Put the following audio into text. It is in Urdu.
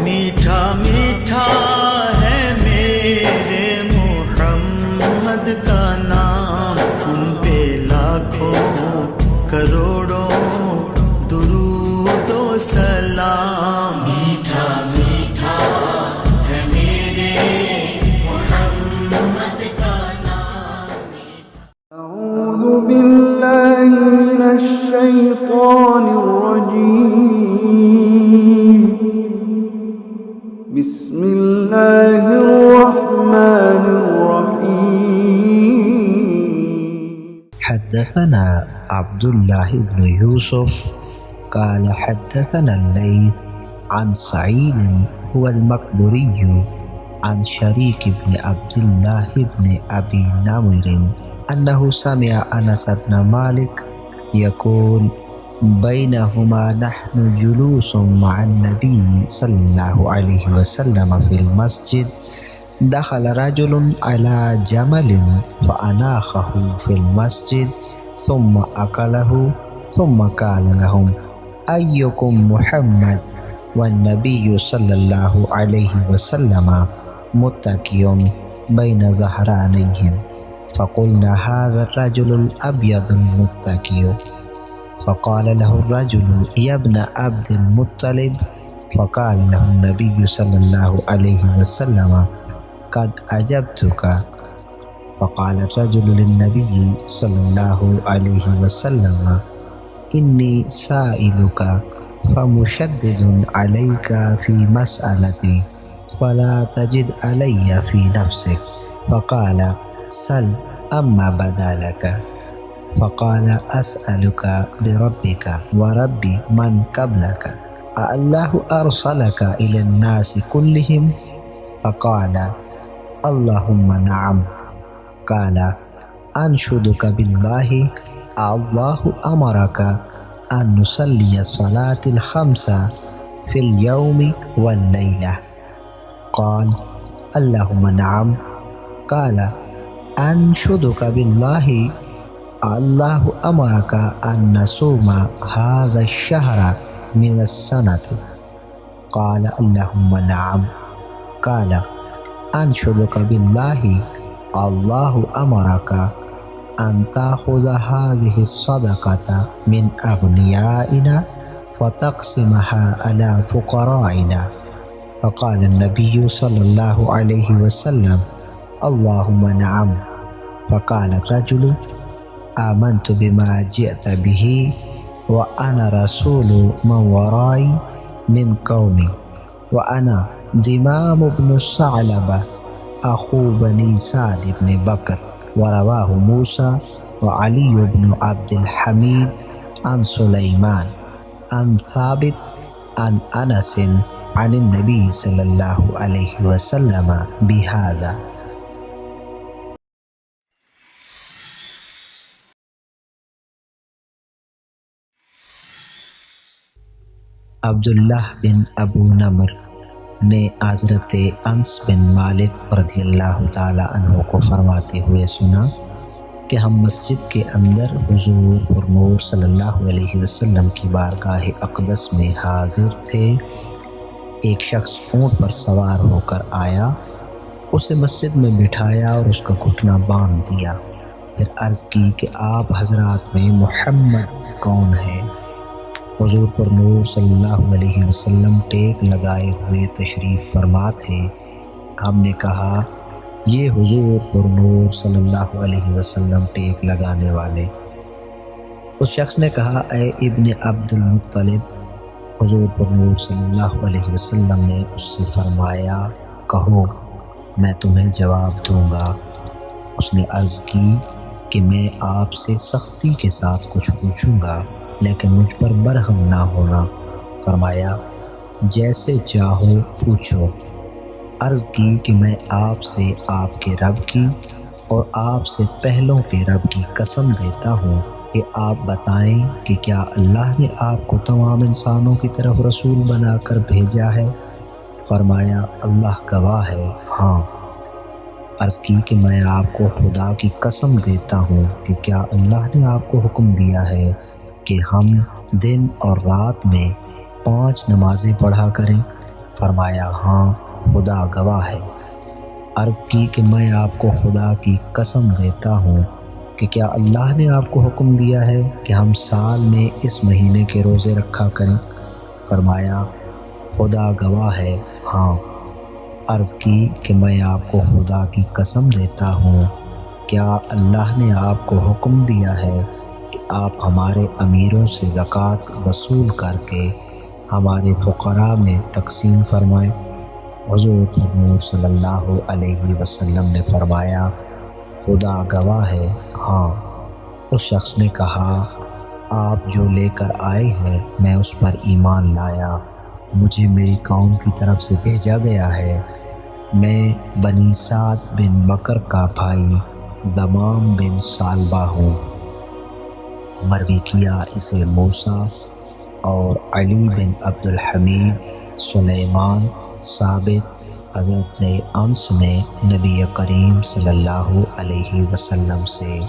میٹھا میٹھا ہے میرے محمد کا نام، ان پہ لاکھوں کروڑوں درود و سلام۔ میٹھا میٹھا ہے میرے محمد کا نام۔ أعوذ بالله من الشيطان الرجيم، بسم الله الرحمن الرحيم. حدثنا عبد الله بن يوسف قال حدثنا الليث عن سعيد هو المقبري عن شريك بن عبد الله بن أبي نمر أنه سمع أنس بن مالك يقول بينهما نحن جلوس مع النبي صلى الله عليه وسلم في المسجد دخل رجل على جمل فأناخه في المسجد ثم أكله ثم قال لهم أيكم محمد والنبي صلى الله عليه وسلم متكئ بين ظهرانيهم فقلنا هذا الرجل الأبيض المتكئ فقال له الرجل يا ابن عبد المطلب فقال له النبي صلى الله عليه وسلم قد أجبتك فقال الرجل للنبي صلى الله عليه وسلم إني سائلك فمشدد عليك في مسألتي فلا تجد علي في نفسك فقال سل أما بدا لك فقال أسألك بربك ورب من قبلك أالله أرسلك إلى الناس كلهم فقال اللهم نعم قال أنشدك بالله الله أمرك أن نصلي الصلاة الخمس في اليوم والليلة قال اللهم نعم قال أنشدك بالله الله أمرك أن نصوم هذا الشهر من السنة قال اللهم نعم قال أنشدك بالله الله أمرك أن تأخذ هذه الصدقة من أغنيائنا فتقسمها على فقرائنا فقال النبي صلى الله عليه وسلم اللهم نعم فقال الرجل آمنت بما جئت به وأنا رسول من ورائي من قومي وأنا دمام بن ثعلبة أخو بني سعد بن بكر ورواه موسى وعلي بن عبد الحميد عن سليمان عن ثابت عن أنس عن النبي صلى الله عليه وسلم بهذا. عبداللہ بن ابو نمر نے حضرت انس بن مالک رضی اللہ تعالی عنہ کو فرماتے ہوئے سنا کہ ہم مسجد کے اندر حضور پر نور صلی اللہ علیہ وسلم کی بارگاہ اقدس میں حاضر تھے۔ ایک شخص اونٹ پر سوار ہو کر آیا، اسے مسجد میں بٹھایا اور اس کا گھٹنا باندھ دیا، پھر عرض کی کہ آپ حضرات میں محمد کون ہے؟ حضور پر نور صلی اللہ علیہ وسلم ٹیک لگائے ہوئے تشریف فرما تھے۔ ہم نے کہا یہ حضور پر نور صلی اللہ علیہ وسلم ٹیک لگانے والے۔ اس شخص نے کہا اے ابن عبد المطلب۔ حضور پر نور صلی اللہ علیہ وسلم نے اس سے فرمایا کہو میں تمہیں جواب دوں گا۔ اس نے عرض کی کہ میں آپ سے سختی کے ساتھ کچھ پوچھوں گا لیکن مجھ پر برہم نہ ہونا۔ فرمایا جیسے چاہو پوچھو۔ عرض کی کہ میں آپ سے آپ کے رب کی اور آپ سے پہلوں کے رب کی قسم دیتا ہوں کہ آپ بتائیں کہ کیا اللہ نے آپ کو تمام انسانوں کی طرف رسول بنا کر بھیجا ہے؟ فرمایا اللہ گواہ ہے ہاں۔ عرض کی کہ میں آپ کو خدا کی قسم دیتا ہوں کہ کیا اللہ نے آپ کو حکم دیا ہے کہ ہم دن اور رات میں 5 نمازیں پڑھا کریں؟ فرمایا ہاں خدا گواہ ہے۔ عرض کی کہ میں آپ کو خدا کی قسم دیتا ہوں کہ کیا اللہ نے آپ کو حکم دیا ہے کہ ہم سال میں اس مہینے کے روزے رکھا کریں؟ فرمایا خدا گواہ ہے ہاں۔ عرض کی کہ میں آپ کو خدا کی قسم دیتا ہوں کیا اللہ نے آپ کو حکم دیا ہے کہ آپ ہمارے امیروں سے زکوٰۃ وصول کر کے ہمارے فقراء میں تقسیم فرمائیں؟ حضور نور صلی اللہ علیہ وسلم نے فرمایا خدا گواہ ہے ہاں۔ اس شخص نے کہا آپ جو لے کر آئے ہیں میں اس پر ایمان لایا، مجھے میری قوم کی طرف سے بھیجا گیا ہے، میں بنی سعد بن بکر کا بھائی ضمام بن ثعلبہ ہوں۔ مروی کیا اسے موسیٰ اور علی بن عبد الحمید، سلیمان، ثابت، حضرت انس نے نبی کریم صلی اللہ علیہ وسلم سے